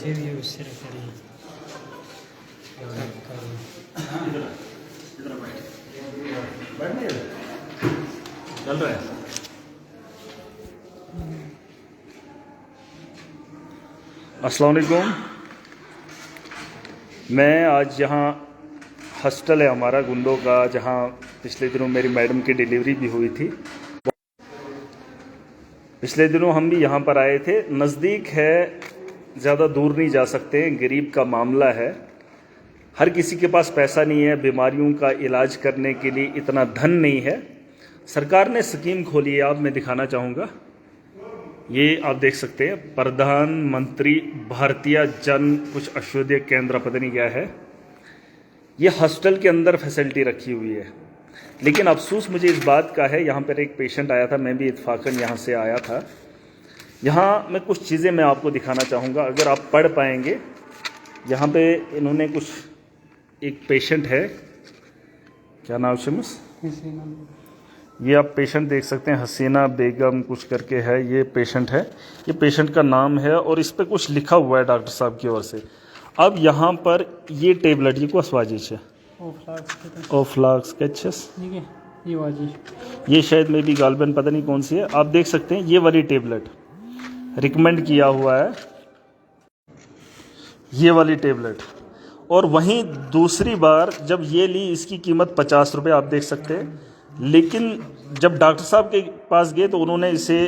से भी उससे करिए चल रहा है। अस्सलाम वालेकुम। मैं आज यहाँ हॉस्टल है हमारा गुंडों का, जहाँ पिछले दिनों मेरी मैडम की डिलीवरी भी हुई थी। पिछले दिनों हम भी यहाँ पर आए थे। नज़दीक है, ज़्यादा दूर नहीं जा सकते, गरीब का मामला है। हर किसी के पास पैसा नहीं है, बीमारियों का इलाज करने के लिए इतना धन नहीं है। सरकार ने स्कीम खोली है, आप मैं दिखाना चाहूँगा। ये आप देख सकते हैं, प्रधानमंत्री भारतीय जन कुछ अंत्योदय केंद्र, पता नहीं क्या है। ये हॉस्टल के अंदर फैसिलिटी रखी हुई है, लेकिन अफसोस मुझे इस बात का है, यहाँ पर एक पेशेंट आया था, मैं भी इत्फाकन यहाँ से आया था। यहाँ मैं कुछ चीज़ें मैं आपको दिखाना चाहूँगा, अगर आप पढ़ पाएंगे। यहाँ पे इन्होंने कुछ, एक पेशेंट है, क्या नाम शमस, ये आप पेशेंट देख सकते हैं, हसीना बेगम कुछ करके है, ये पेशेंट है, ये पेशेंट का नाम है और इस पर कुछ लिखा हुआ है डॉक्टर साहब की ओर से। अब यहाँ पर ये टेबलेट, ये को स्वाजिश है, ओफ्लाक्स कैचेस, ये शायद मे भी गालबन, पता नहीं कौन सी है। आप देख सकते हैं ये वाली टेबलेट रिकमेंड किया हुआ है, ये वाली टेबलेट। और वहीं दूसरी बार जब ये ली, इसकी कीमत 50 रुपये, आप देख सकते हैं। लेकिन जब डॉक्टर साहब के पास गए तो उन्होंने इसे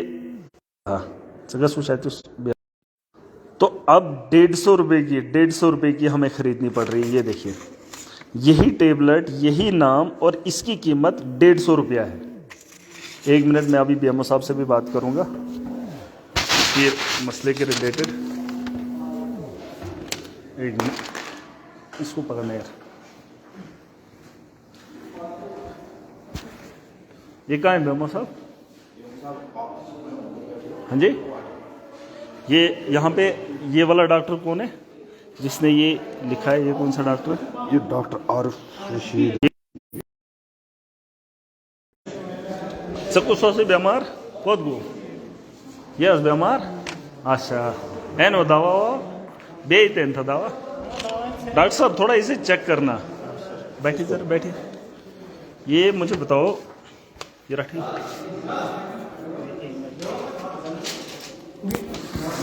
तो अब 150 रुपये की हमें खरीदनी पड़ रही है। ये देखिए, यही टेबलेट, यही नाम, और इसकी कीमत 150 रुपया है। एक मिनट, मैं अभी बीएमओ साहब से भी बात करूंगा ये मसले के रिलेटेड। एक मिनट, इसको पकड़ना यार। ये कहाँ है बीएमओ साहब? हाँ जी, ये यहाँ पे ये वाला डॉक्टर कौन है जिसने ये लिखा है? ये कौन सा डॉक्टर है? ये डॉक्टर आरिफ रशीद। सबको सौ से बीमार कौन गो? यस बीमार। अच्छा है ना, दवा बेचते था दवा। डॉक्टर साहब थोड़ा इसे चेक करना। बैठिए सर, बैठिए। ये मुझे बताओ, ये रखिए,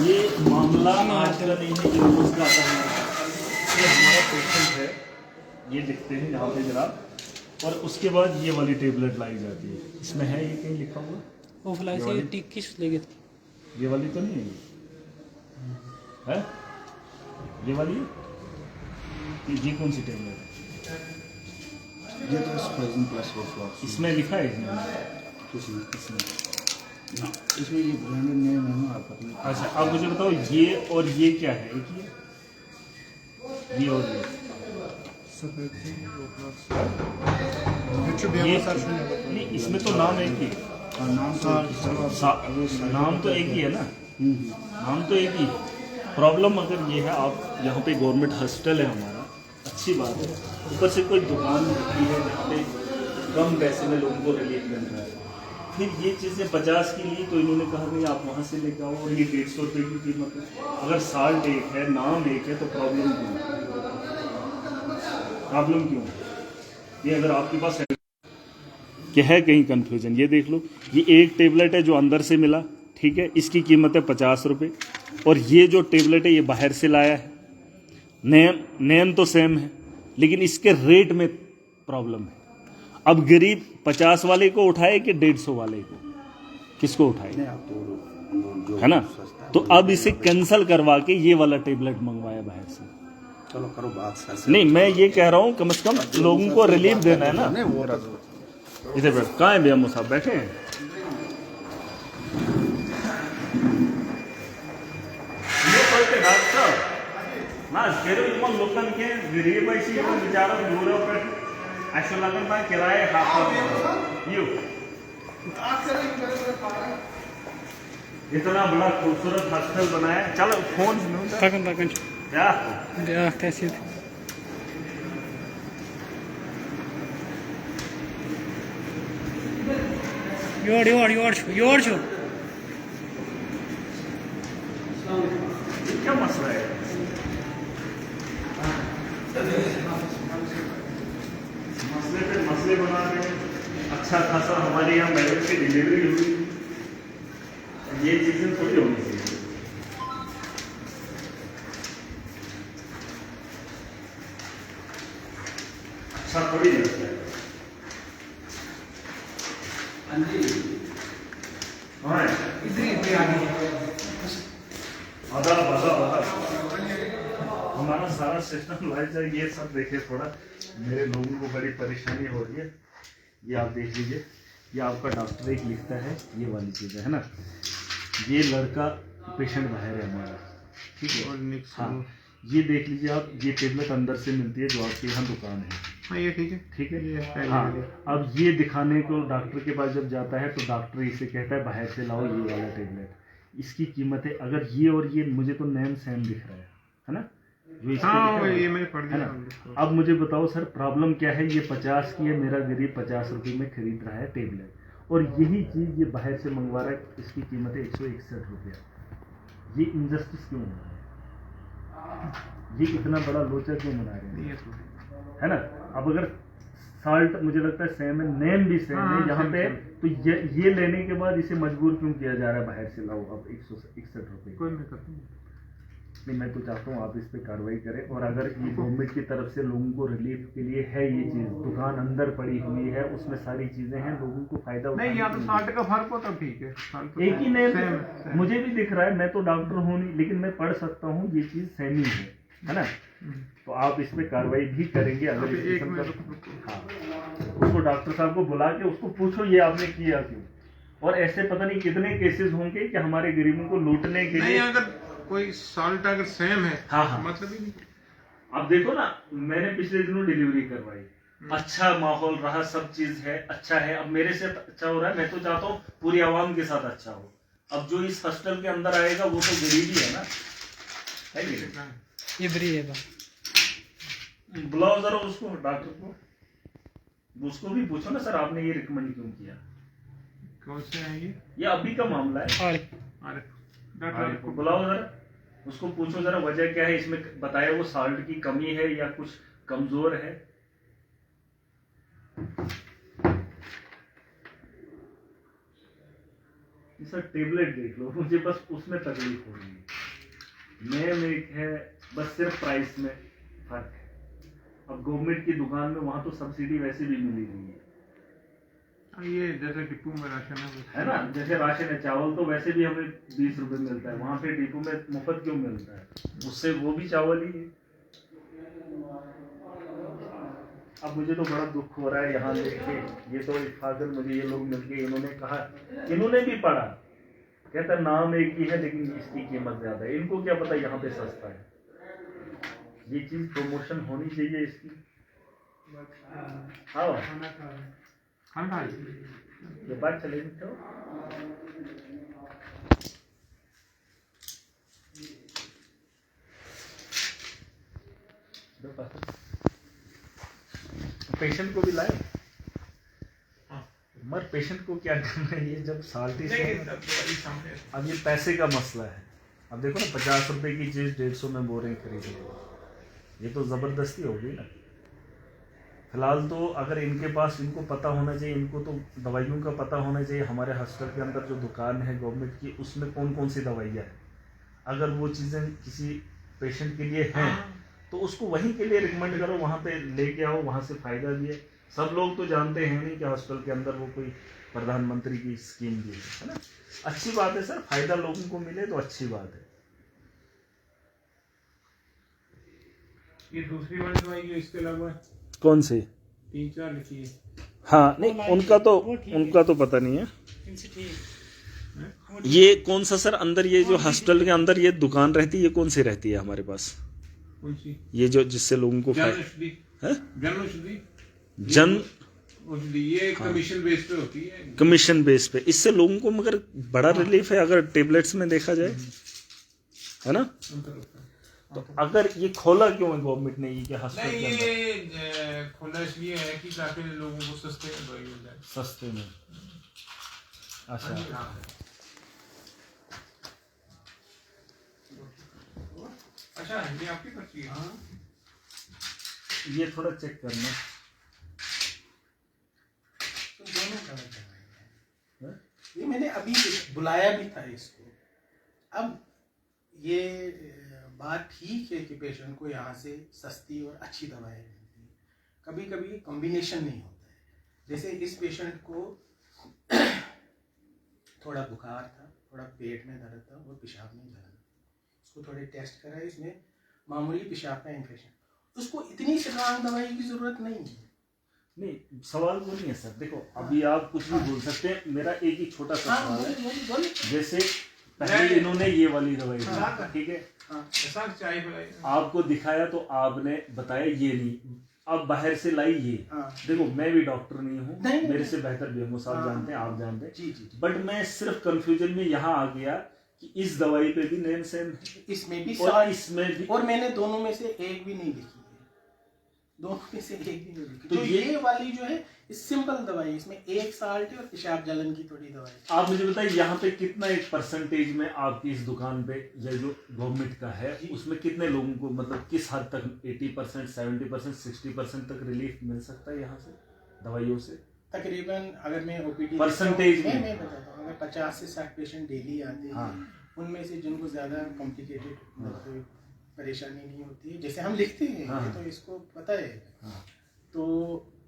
ये मामला आजकल नहीं है, ये रोज का आता है। ये हमारा पेशेंट है, ये लिखते हैं यहाँ पे जनाब, और उसके बाद ये वाली टेबलेट लाई जाती है। इसमें है ये कहीं लिखा हुआ? ये वाली तो नहीं है, ये वाली है? ये कौन सी टेबलेट है? ये तो स्पाइसिंग प्लस ओफ्लाक्स इसमें लिखा है इसमें ये ब्रांडेड नेम है ना, आप अपने। अच्छा, अब मुझे बताओ, ये और ये क्या है? एक ये और ये नहीं, इसमें तो नाम एक ही, नाम तो एक ही है ना, नाम तो एक ही। प्रॉब्लम अगर ये है, आप यहाँ पे गवर्नमेंट हॉस्टल है हमारा, अच्छी बात है, ऊपर से कोई दुकान रखी है जहाँ पे कम पैसे में लोगों को रिलीफ मिल रहा है। फिर ये चीज़ें 50 की ली तो इन्होंने कहा नहीं, आप वहाँ से लेकर आओ, और ये 150 रुपये की कीमत है। अगर साल्ट एक है, नाम एक है, तो प्रॉब्लम क्यों? ये अगर आपके पास है, क्या है कहीं कंफ्यूजन? ये देख लो, ये एक टेबलेट है जो अंदर से मिला, ठीक है, इसकी कीमत है 50 रुपये, और ये जो टेबलेट है ये बाहर से लाया है। नेम तो सेम है, लेकिन इसके रेट में प्रॉब्लम है। अब गरीब 50 वाले को उठाए कि 150 वाले को, किसको उठाए? है ना? तो अब इसे कैंसिल करवा के ये वाला टेबलेट मंगवाया बाहर से। चलो करो बात सर से। नहीं, मैं ये कह रहा हूँ, कम से कम लोगों को रिलीफ देना है ना। इधर बैठ, कहाँ है बीएमओ साहब? बैठे हैं। लोकांचे गरीब अशी विचार दूर अशा लोकांना किराया इतना बड़ा खूबसूरत हॉस्टल बनाया। चलो फोन क्या मसला है? मसले बना रहे हैं, अच्छा खासा हमारे यहाँ मैरिज की डिलीवरी हुई, ये चीज़ें थोड़ी होनी चाहिए। अच्छा थोड़ी लगता है। हाँ हमारा सारा सिस्टम लाइट जाए, ये सब देखे थोड़ा मेरे लोगों को बड़ी परेशानी हो रही है। ये आप देख लीजिए, ये आपका डॉक्टर एक लिखता है, ये वाली चीज़ है ना, ये लड़का पेशेंट बाहर है हमारा, ठीक है। हाँ ये देख लीजिए आप, ये टेबलेट अंदर से मिलती है जो आपके यहाँ दुकान है। हाँ ये ठीक है, ठीक है। हाँ अब ये दिखाने को डॉक्टर के पास जब जाता है तो डॉक्टर इसे कहता है बाहर से लाओ ये वाला टेबलेट, इसकी कीमत है, अगर ये और ये मुझे तो नेम सेम दिख रहा है ना, जो इसके हाँ लिखा ये है मैंने पढ़ है दिया। ना। अब मुझे बताओ सर प्रॉब्लम क्या है, ये 50 की है, मेरा गरीब 50 रुपये में खरीद रहा है टेबलेट, और यही चीज़ ये बाहर से मंगवा रहा है, इसकी कीमत है 161 रुपया। ये इनजस्टिस क्यों हो रहा है, ये इतना बड़ा लोचा क्यों बना रहे हैं, है ना। अब अगर साल्ट मुझे लगता है सेम है, नेम भी सेम है यहाँ पे, तो ये लेने के बाद इसे मजबूर क्यों किया जा रहा है बाहर से लाओ अब 161 रुपये। कोई नहीं करता, नहीं मैं तो चाहता हूँ आप इस पे कार्रवाई करें, और अगर ये गवर्नमेंट की तरफ से लोगों को रिलीफ के लिए है, ये चीज़ दुकान अंदर पड़ी हुई है, उसमें सारी चीज़ें हैं, लोगों को फायदा नहीं या तो 60 का फर्क हो तब ठीक है, साल्ट एक ही नेम सेम मुझे भी दिख रहा है, मैं तो डॉक्टर हूँ नहीं, लेकिन मैं पढ़ सकता हूँ ये चीज़ सेम ही है ना। तो आप इस पे कार्रवाई भी करेंगे अगर इस एक किस्म मिनट का। हाँ उसको डॉक्टर साहब को बुला के उसको पूछो ये आपने किया क्यों, और ऐसे पता नहीं कितने केसेस होंगे कि हमारे गरीबों को लूटने के नहीं, लिए। अगर कोई साल्ट अगर सेम है हाँ हाँ मतलब ही नहीं। आप देखो ना, मैंने पिछले दिनों डिलीवरी करवाई, अच्छा माहौल रहा, सब चीज है, अच्छा है, अब मेरे से अच्छा हो रहा है, मैं तो चाहता हूँ पूरी आवाम के साथ अच्छा हो। अब जो इस हॉस्टल के अंदर आएगा वो तो गरीब ही है ना, है कि नहीं? इधर ही है, बुलाओ जरा उसको, डॉक्टर को, उसको भी पूछो ना सर आपने ये रिकमेंड क्यों किया। कौन से है ये अभी का मामला है। अरे डॉक्टर को बुलाओ जरा, उसको पूछो जरा वजह क्या है, इसमें बताया वो साल्ट की कमी है या कुछ कमजोर है। सर टेबलेट देख लो, मुझे बस उसमें तकलीफ हो रही है, नेम एक है, बस सिर्फ प्राइस में फर्क है। अब गवर्नमेंट की दुकान में वहां तो सब्सिडी वैसे भी मिली हुई है, ये जैसे डिपो में राशन है ना, जैसे राशन है, चावल तो वैसे भी हमें 20 रुपए मिलता है, वहां पे डिपो में मुफ्त क्यों मिलता है, उससे वो भी चावल ही है। अब मुझे तो बड़ा दुख हो रहा है यहाँ देखे, ये तो फादर मुझे ये लोग मिलके इन्होंने कहा, इन्होंने भी पढ़ा, कहता नाम एक ही है लेकिन इसकी कीमत ज्यादा है, इनको क्या पता यहाँ पे सस्ता है। ये चीज प्रमोशन होनी चाहिए इसकी। हाँ खाना ये बात चलेगी तो पेशेंट को भी लाए, मगर पेशेंट को क्या करना है, ये जब साल्टी से, अब ये पैसे का मसला है। अब देखो ना 50 रुपए की चीज 150 में बोरें खरीद लो, ये तो जबरदस्ती हो गई ना। फिलहाल तो अगर इनके पास, इनको पता होना चाहिए, इनको तो दवाइयों का पता होना चाहिए, हमारे हॉस्पिटल के अंदर जो दुकान है गवर्नमेंट की उसमें कौन कौन सी दवाइयाँ हैं, अगर वो चीज़ें किसी पेशेंट के लिए हैं तो उसको वहीं के लिए रिकमेंड करो, वहाँ पे लेके आओ, वहाँ से फ़ायदा भी है। सब लोग तो जानते हैं नहीं कि हॉस्पिटल के अंदर वो कोई प्रधानमंत्री की स्कीम भी है ना। अच्छी बात है सर, फ़ायदा लोगों को मिले तो अच्छी बात है। ये दूसरी वाली दवाई जो इसके अलावा कौन सी? 3-4 लिखी है। हाँ नहीं उनका तो पता नहीं है। ये कौन सा सर अंदर, ये जो हॉस्पिटल के अंदर ये दुकान रहती है, ये कौन सी रहती है हमारे पास? कौन सी? ये जो जिससे लोगों को जन औषधि, ये कमीशन बेस पे होती है। कमीशन बेस पे, इससे लोगों को मगर बड़ा रिलीफ है अगर टेबलेट्स में देखा जाए, है ना। तो अगर ये खोला क्यों है गवर्नमेंट ने ये हॉस्पिटल के अंदर? ये खोला इसलिए है कि ताकि लोगों को सस्ते में दवाई मिल जाए। सस्ते में, अच्छा अच्छा, ये आपकी पर्ची है। ये थोड़ा चेक करना। ये मैंने अभी बुलाया भी था इसको। अब ये बात ठीक है कि पेशेंट को यहाँ से सस्ती और अच्छी दवाएं मिलती हैं, कभी कभी कॉम्बिनेशन नहीं होता है। जैसे इस पेशेंट को थोड़ा बुखार था, थोड़ा पेट में दर्द था और पेशाब में जलन, इसको थोड़े टेस्ट कराए, इसमें मामूली पेशाब का इन्फेक्शन, उसको इतनी स्ट्रांग दवाई की जरूरत नहीं है। नहीं, सवाल वो नहीं है सर। देखो अभी आप कुछ भी बोल सकते हैं, मेरा एक ही छोटा सा सवाल है। जैसे पहले इन्होंने ये वाली दवाई दी, ठीक है, चाय पिलाई, आपको दिखाया तो आपने बताया ये नहीं, अब बाहर से लाई ये। देखो मैं भी डॉक्टर नहीं हूँ, मेरे से बेहतर बीएमओ साहब जानते हैं, आप जानते हैं, जी जी, बट मैं सिर्फ कंफ्यूजन में यहाँ आ गया कि इस दवाई पे भी नेम सेम, इसमें भी और इसमें भी, और मैंने दोनों में से एक भी नहीं लिखी है, दोनों में से एक भी नहीं लिखी। तो तो ये वाली जो है सिंपल दवाई, इसमें एक साल्ट है और पेशाब जलन की थोड़ी दवाई। आप मुझे बताइए यहाँ पे कितना एक परसेंटेज में आपकी इस दुकान पे या जो गवर्नमेंट का है उसमें कितने लोगों को, मतलब किस हद तक 80%, 70%, 60% तक रिलीफ मिल सकता है यहाँ से दवाइयों से? तकरीबन अगर मैं ओपीडी परसेंटेज में मैं बताता हूँ, अगर 50 से 60 पेशेंट डेली आते हैं, उनमें से जिनको ज्यादा कॉम्प्लिकेटेड परेशानी नहीं होती है, जैसे हम लिखते हैं, ये तो इसको पता है, तो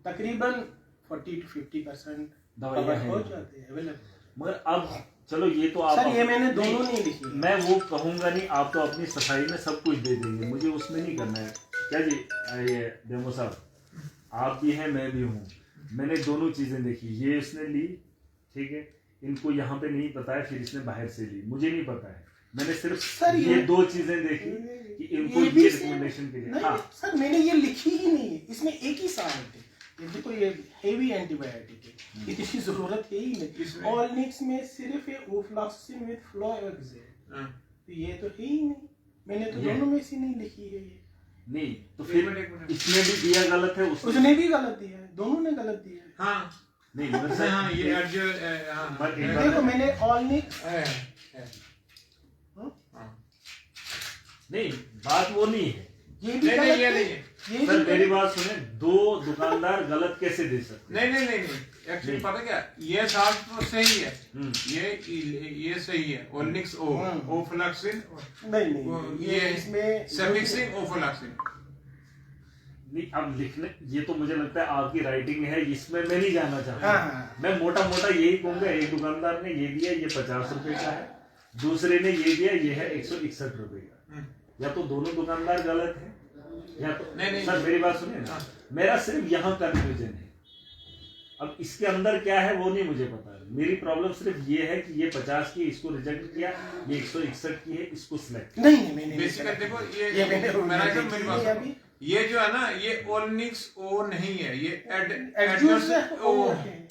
तकरीबन 40 to 50% दवाइयाँ हो जाते हैं अवेलेबल। मगर अब चलो ये तो आप, सर ये मैंने दोनों नहीं लिखी, मैं वो कहूंगा नहीं, आप तो अपनी सफाई में सब कुछ दे देंगे, मुझे उसमें नहीं करना है। क्या जी ये डेमो साहब, आप भी हैं मैं भी हूँ, मैंने दोनों चीजें देखी, ये इसने ली, ठीक है, इनको यहाँ पे नहीं पता है, फिर इसने बाहर से ली, मुझे नहीं पता है, मैंने सिर्फ ये दो चीजें देखी कि इनको ये रिकमेंडेशन के लिए। हाँ सर मैंने ये लिखी ही नहीं है, इसमें एक ही साल्ट है, ये देखो ये हेवी एंटीबायोटिक है, इतनी जरूरत है ही नहीं। ऑलनिक्स में सिर्फ ये ओफ्लॉक्सिन विद फ्लोएक्सेल, तो ये तो है ही नहीं, मैंने तो दोनों में से नहीं लिखी है ये। नहीं तो फिर इसमें भी दिया गलत है, उसने भी गलत दिया है, दोनों ने गलत दिया है। हाँ नहीं मगर सर, हाँ ये देखो मैंने ऑलनिक्स, नहीं बात वो नहीं है, ये भी गलत ये है, नहीं है। ये सर भी मेरी बात सुने, दो दुकानदार गलत कैसे दे सकते? नहीं एक्चुअली पता क्या, ये साल्ट तो सही है, ये सही है, ओलिक्स ओफ्लॉक्सिन, नहीं ये इसमें सेफिक्सिन ओफ्लॉक्सिन। नहीं अब लिखने, ये तो मुझे लगता है आपकी राइटिंग है, इसमें मैं नहीं जाना चाहता। हाँ। मैं मोटा मोटा यही कहूंगा, एक दुकानदार ने ये दिया, ये 50 रुपए का है, दूसरे ने ये दिया, ये है 161 रुपए का। या तो दोनों दुकानदार गलत है, या तो नहीं, सर मेरी बात सुनिए ना, मेरा सिर्फ यहाँ कंफ्यूजन है, अब इसके अंदर क्या है वो नहीं मुझे पता है। मेरी प्रॉब्लम सिर्फ ये है कि ये 50 की, इसको रिजेक्ट किया, ये 161 की है, इसको सिलेक्ट। नहीं बेसिकली देखो ये मेरी बात, ये जो है ना, ये ओलिक्स ओ नहीं है, ये एडजूस ओ है।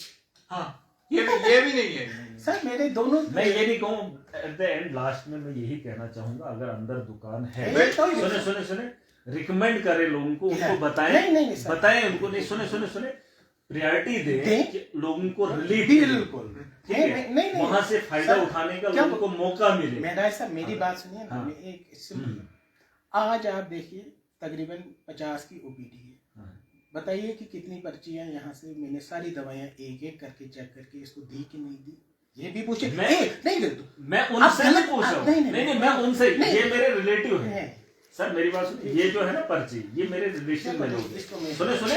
हाँ ये भी नहीं है सर, मेरे दोनों, मैं ये नहीं कहूँ, एट द एंड लास्ट में मैं यही कहना चाहूंगा, अगर अंदर दुकान है, सुने रिकमेंड करे लोगों को, उनको बताएं, बताएं उनको, नहीं सुने प्रायोरिटी दे लोगों को रिलीफ, बिल्कुल ठीक है, वहां से फायदा उठाने का लोगों को मौका मिले। मेरा ऐसा, मेरी बात सुनिए ना, एक सिंपल, आज आप देखिए तकरीबन 50 की ओपीडी है, बताइए कि कितनी पर्चियां यहाँ से मैंने सारी दवाइयाँ एक एक करके चेक करके इसको दी कि नहीं दी, ये भी पूछे। मैं उनसे नहीं पूछ रहा हूँ, नहीं मैं उनसे, ये मेरे रिलेटिव है सर, मेरी बात सुनिए, ये जो है ना पर्ची, ये मेरे रिलेशन में लोग, सुने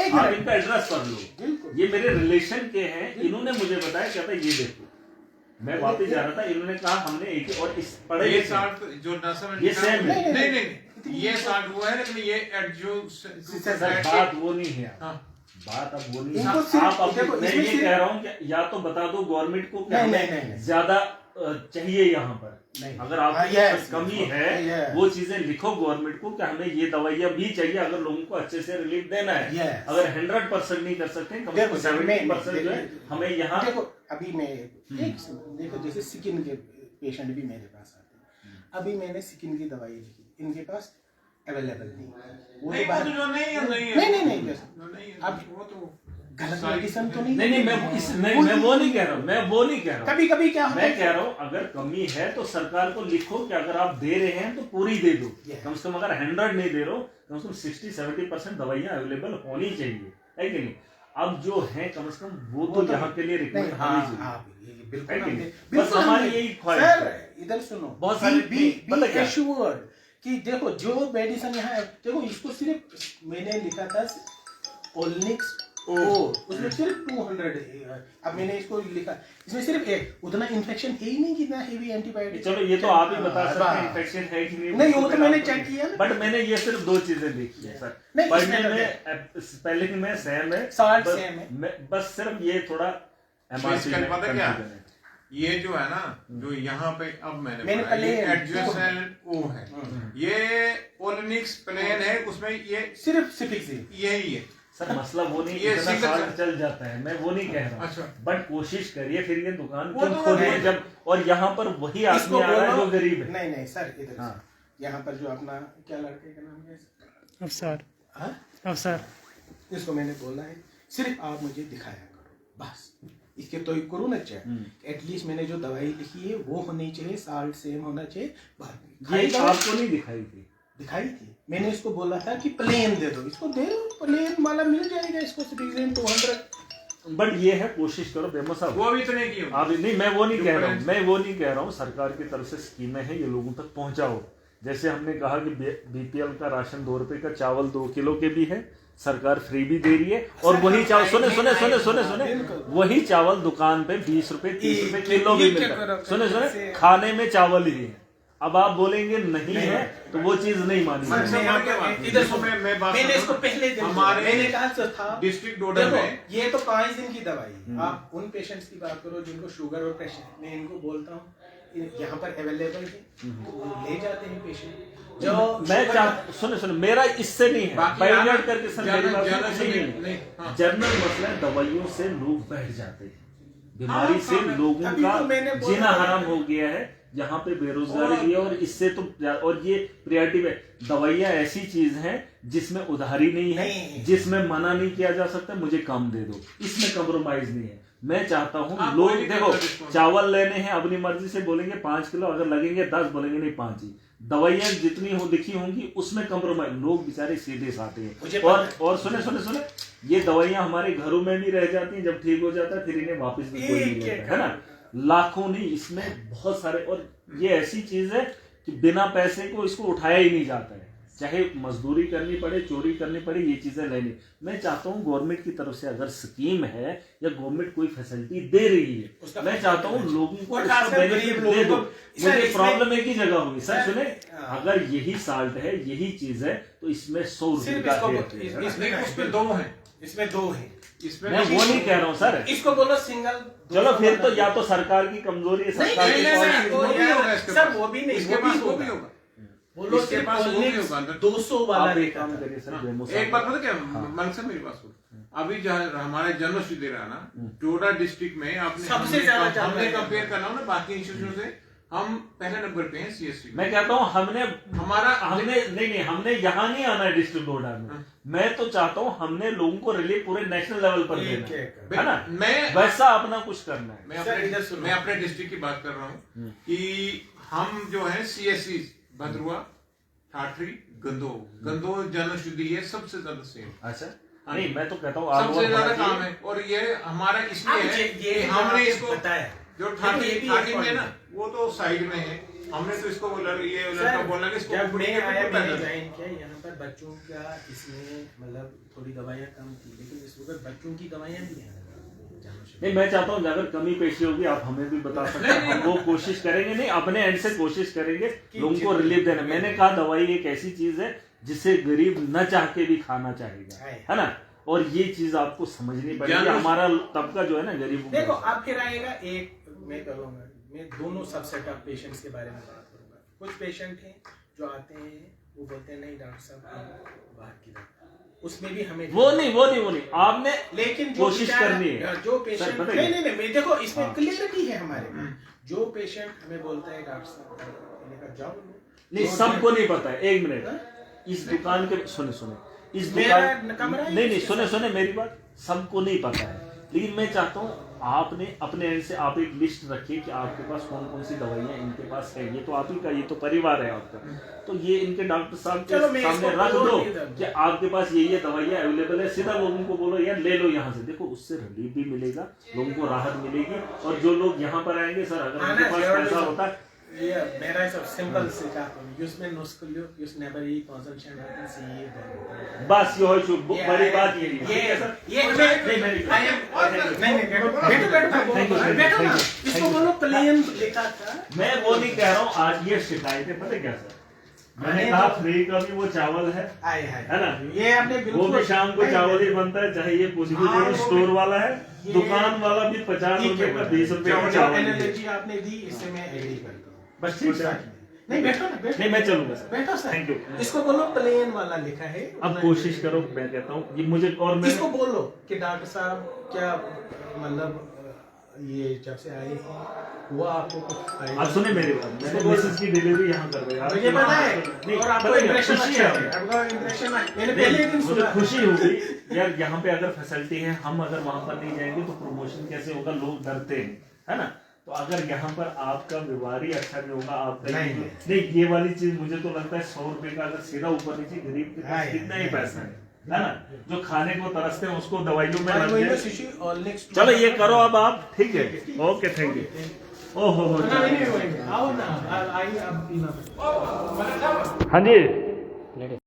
आप इनका एड्रेस पढ़ लो, ये मेरे रिलेशन के हैं, इन्होंने मुझे बताया, कहता ये देखो, मैं वापस जा रहा था, इन्होंने कहा हमने एक, और इस पढ़े ये साल्ट जो ये सेम है, नहीं ये साल्ट वो है, लेकिन ये बात वो नहीं है, बात अब वो नहीं है। आप मैं ये कह रहा हूँ कि या तो बता दो गवर्नमेंट को कि हमें ज्यादा चाहिए यहाँ पर, अगर आपकी कमी है वो चीजें लिखो गवर्नमेंट को कि हमें ये दवाइयाँ भी चाहिए, अगर लोगों को अच्छे से रिलीफ देना है। अगर 100% नहीं कर सकते, कम से कम 70% जो है हमें यहाँ। देखो अभी मैं देखो, जैसे स्किन के पेशेंट भी मेरे पास आते हैं, अभी मैंने स्किन की दवाई लिखी, इनके पास अवेलेबल नहीं, अब गलत मेडिसिन तो नहीं, मैं वो नहीं कह रहा हूँ, मैं वो नहीं कह रहा हूँ, कभी कभी क्या मैं कह रहा हूँ अगर कमी है तो सरकार को लिखो कि अगर आप दे रहे हैं तो पूरी दे दो, कम से कम अगर 100 नहीं दे रहे हो, कम से कम 60-70% दवाइयाँ अवेलेबल होनी चाहिए, है कि नहीं। अब जो है कम से कम वो तो यहाँ के लिए रिकमेंड हाँ होनी चाहिए। हाँ ये बिल्कुल है कि हमने- नहीं? बिल्कुल बस हमारी हमने- यही ख्वाहिश है। सर इधर सुनो, बहुत सारे पता क्या? एश्योर्ड कि देखो जो मेडिसिन यहाँ है, देखो इसको सिर्फ मैंने लिखा था ओलिनिक्स ओ, उसमें सिर्फ 200 है। अब मैंने इसको लिखा, इसमें सिर्फ एक, उतना इन्फेक्शन है ही नहीं कितना हेवी एंटीबायोटिक। चलो ये तो आप ही बता सकते हैं इन्फेक्शन है कि नहीं, वो तो मैंने चेक किया ना। बट मैंने ये सिर्फ 2 चीजें देखी है सर। नहीं, पढ़ने इसमें में स्पेलिंग में सेम है, Salt बस- same है। बस सिर्फ ये थोड़ा स्विच कर, पता क्या confusion है। ये जो है ना, जो यहाँ पे अब मैंने पढ़ा, पहले ये एडजेसेंट ओ है, ये ओलिनिक्स प्लेन है, उसमें ये सिर्फ सिफिक्स है। यही है। सर मसला वो नहीं, ये इतना single साल चल जाता है, मैं वो नहीं कह रहा अच्छा। हूँ, बट कोशिश करिए फिर ये दुकान वो क्यों तो खोलिए नहीं। जब, और यहाँ पर वही इसको आदमी आ रहा है जो बोलो, गरीब है। नहीं नहीं सर इधर हाँ। यहाँ पर जो अपना क्या लड़के का नाम है, अफसर हाँ? अफसर इसको मैंने बोला है सिर्फ आप मुझे दिखाया करो बस, इसके तो करो ना चाहिए। एटलीस्ट मैंने जो दवाई लिखी है वो होनी चाहिए, साल्ट सेम होना चाहिए। बाद में ये खाई दवाई आपको नहीं दिखाई थी? दिखाई थी, मैंने इसको बोला था कि प्लेन दे दो, इसको दे दो प्लेन वाला मिल जाएगा इसको सिटीजन 200। बट ये है, कोशिश करो बेमो साहब, वो भी तो नहीं की होगी। आप नहीं, मैं वो नहीं कह रहा हूँ, मैं वो नहीं कह रहा हूँ, सरकार की तरफ से स्कीमें हैं, ये लोगों तक पहुंचाओ। जैसे हमने कहा कि बीपीएल का राशन 2 रुपए का, चावल 2 किलो के भी है, सरकार फ्री भी दे रही है, और वही चावल सुने सुने सुने सुने सुने वही चावल दुकान पे 20 रुपए 30 रुपए किलो भी मिलता है। सुने सुने खाने में चावल ही है। अब आप बोलेंगे नहीं है तो वो चीज नहीं मानी मैं जाएगी। समझ गया बात। इधर देखो, मैं बात मैंने कर इसको रहा हूँ। पहले दिन हमारे मैंने कहा तो था डिस्ट्रिक्ट डोडा देखो में ये तो 5 दिन की दवाई है। आप उन पेशेंट्स की बात करो जिनको शुगर और प्रेशर, मैं इनको बोलता हूँ यहाँ पर अवेलेबल है, ले जाते हैं पेशेंट जो मैं सुने सुने मेरा इससे नहीं है, बाकी बाइट यार, करके सर जनरल- मेरी बात जनरल सुनिए, सुनिए, नहीं नहीं, हाँ। जनरल मसला है, दवाइयों से लोग बैठ जाते हैं, बीमारी हाँ, से हाँ, लोगों अभी का तो मैंने बोला जीना है। हराम हो गया है, यहाँ पे बेरोजगारी भी है, और इससे तो और ये प्रियरिटी में दवाइयाँ ऐसी चीज हैं जिसमें उधारी नहीं है, नहीं। जिसमें मना नहीं किया जा सकता मुझे कम दे दो, इसमें कम्प्रोमाइज नहीं है। मैं चाहता हूँ हाँ, लोग कोई नहीं देखो करता डिस्काउंट। चावल लेने हैं अपनी मर्जी से बोलेंगे 5 किलो, अगर लगेंगे 10 बोलेंगे नहीं 5 ही, दवाइयाँ जितनी हो लिखी होंगी उसमें कम्प्रोमाइज, लोग बेचारे सीधे साधे मुझे हैं। और सुने सुने सुने ये दवाइयाँ हमारे घरों में भी रह जाती हैं, जब ठीक हो जाता है फिर इन्हें वापस भी कोई नहीं लेता है ना, लाखों नहीं, इसमें बहुत सारे, और ये ऐसी चीज है कि बिना पैसे को इसको उठाया ही नहीं जाता है, चाहे मजदूरी करनी पड़े, चोरी करनी पड़े, ये चीजें लेनी। मैं चाहता हूँ गवर्नमेंट की तरफ से अगर स्कीम है या गवर्नमेंट कोई फैसिलिटी दे रही है, मैं चाहता हूँ लोगों को और उसका खासकर बेनिफिट गरीब दे लोगों दो। को। सर, मुझे इसमें- प्रॉब्लम एक ही जगह होगी सर, सर, सुने, हाँ। अगर यही साल्ट है, यही चीज है, तो इसमें 100 रुपए सिर्फ का इसको रेट है। इसमें उसमें 2 है, इसमें 2 है, इसमें मैं वो नहीं कह रहा हूँ सर, इसको बोलो सिंगल। चलो फिर तो या तो सरकार की कमजोरी है, सरकार की नहीं, policy- वो भी होगा इसके सर पास। वो भी नहीं, इसके पास वो भी होगा। बोलो इसके सिर्फ पास वो भी Olnix होगा अंदर। 200 वाला आप एक रेट काम आता है। करिए सर, हाँ, बेमो एक बात साहब, पता क्या मलिक साहब, मेरी बात सुन, अभी जहाँ हमारे जनरल दे रहा ना डोडा डिस्ट्रिक्ट में आपने सबसे ज्यादा चल रहा हमने है। कंपेयर करना हो ना बाकी इंस्टीट्यूशन से, हम पहले नंबर पे हैं सीएससी में। मैं कहता हूँ हमने हमारा हमने यहाँ नहीं आना है डिस्ट्रिक्ट डोडा में, मैं तो चाहता हूँ हमने लोगों को रिलीफ पूरे नेशनल लेवल पर एक- देना एक- है ना, मैं वैसा अपना कुछ करना है। मैं अपने डिस्ट्रिक्ट की बात कर रहा हूँ कि हम जो है सीएससी भद्रुआ, ठाठरी, गंदो जनरल शुद्धि है सबसे ज्यादा सेम, अच्छा नहीं, मैं तो कहता हूँ सबसे ज्यादा काम है, और ये हमारा इसलिए है कि हमने इसको बताया जो ये ठाठी भी ठाठी एक में point ना वो तो साइड में है, हमने तो इसको ये लड़का बोला कि इसको जब ऊपर मैं के आया ऊपर मैंने कर दो। ज्वाइन किया यहाँ पर बच्चों का, इसमें मतलब थोड़ी दवाइयाँ कम थी, लेकिन इस वक्त बच्चों की दवाइयाँ भी हैं। नहीं, मैं चाहता हूँ अगर कमी पेशी होगी आप हमें भी बता सकते हैं, हम वो कोशिश करेंगे, नहीं अपने एंड से कोशिश करेंगे लोगों को रिलीफ देना। मैंने कहा दवाई एक ऐसी चीज है जिसे गरीब न चाह के भी खाना चाहेगा, है ना, और ये चीज आपको समझनी पड़ेगी, हमारा तबका जो है ना गरीब। देखो अब फिर आएगा एक, मैं करूँगा, मैं दोनों सबसेट ऑफ पेशेंट्स के बारे में बात करूंगा। कुछ पेशेंट हैं जो आते हैं वो बोलते हैं नहीं डॉक्टर साहब हम बाहर की दवा, उसमें भी हमें वो नहीं आपने लेकिन कोशिश करनी है। जो पेशेंट सर, बताइए। नहीं मैं देखो इसमें क्लियरिटी है हमारे में, जो पेशेंट हमें बोलता है डॉक्टर साहब मैंने कहा जाओ नहीं, सबको नहीं पता है, एक मिनट, इस दुकान के सुने इस मेरा दुकान कमरा है, नहीं सुने मेरी बात, सबको नहीं पता है, लेकिन मैं चाहता हूँ आपने अपने एंड से आप एक लिस्ट रखिए कि आपके पास कौन कौन सी दवाइयाँ इनके पास है। ये तो आप ही का, ये तो परिवार है आपका, तो ये इनके डॉक्टर साहब के चलो, मैं सामने इसको रख बोल दो देता हूँ। कि आपके पास ये दवाइयाँ अवेलेबल है। सीधा लोगों को बोलो यार ले लो यहाँ से, देखो उससे रिलीफ भी मिलेगा, लोगों को राहत मिलेगी। और जो लोग यहाँ पर आएंगे सर, अगर उनके पास पैसा होता है, ये मेरा सब सिंपल से कहता हूँ, उसमें नुस्खा use never he consultation happen से ये बस ये हो बड़ी बात ये है सर। बैठो ना, इसको बोलो प्लेन लिखा था। मैं वो नहीं कह रहा हूँ, आज ये शिकायतें पता क्या सर, मैंने कहा फ्री का भी वो चावल है ना, ये आपने वो भी शाम को चावल ही बनता है, चाहे ये पॉजिटिव स्टोर वाला है, दुकान वाला भी 50 रुपए का 20 रुपए का चावल एनालॉजी आपने दी, इससे मैं एग्री करता हूँ। बस ठीक है। नहीं बैठो ना, बैठो नहीं मैं चलूंगा सर, बैठो सर। Thank you. इसको बोलो प्लेन वाला लिखा है। अब कोशिश करो, मैं कहता हूँ ये मुझे, और मैं इसको बोलो कि डॉक्टर साहब क्या मतलब ये जब से आए वो आपको कुछ आप सुने मेरी बात, मैंने मिसेस की डिलीवरी यहाँ कर रहे मुझे पता है, नहीं, और आपको पता है, इंप्रेशन खुशी अच्छा है। है, आपका इंप्रेशन मैंने पहले ही दिन मुझे सुना। खुशी होगी यार, यहाँ पे अगर फैसिलिटी है, हम अगर वहां पर नहीं जाएंगे तो प्रमोशन कैसे होगा, लोग डरते हैं, है ना। तो अगर यहाँ पर आपका व्यवहार ही अच्छा नहीं होगा, आपका नहीं ये वाली चीज मुझे तो लगता है 100 रुपए का अगर सीधा ऊपर नीचे, गरीब के पास कितना ही पैसा है ना, जो खाने को तरसते हैं उसको दवाइयों में लग जाए। चलो ये करो अब आप, ठीक है, ओके थैंक यू। ओहो आओ ना, आई आप पीना। हाँ जी।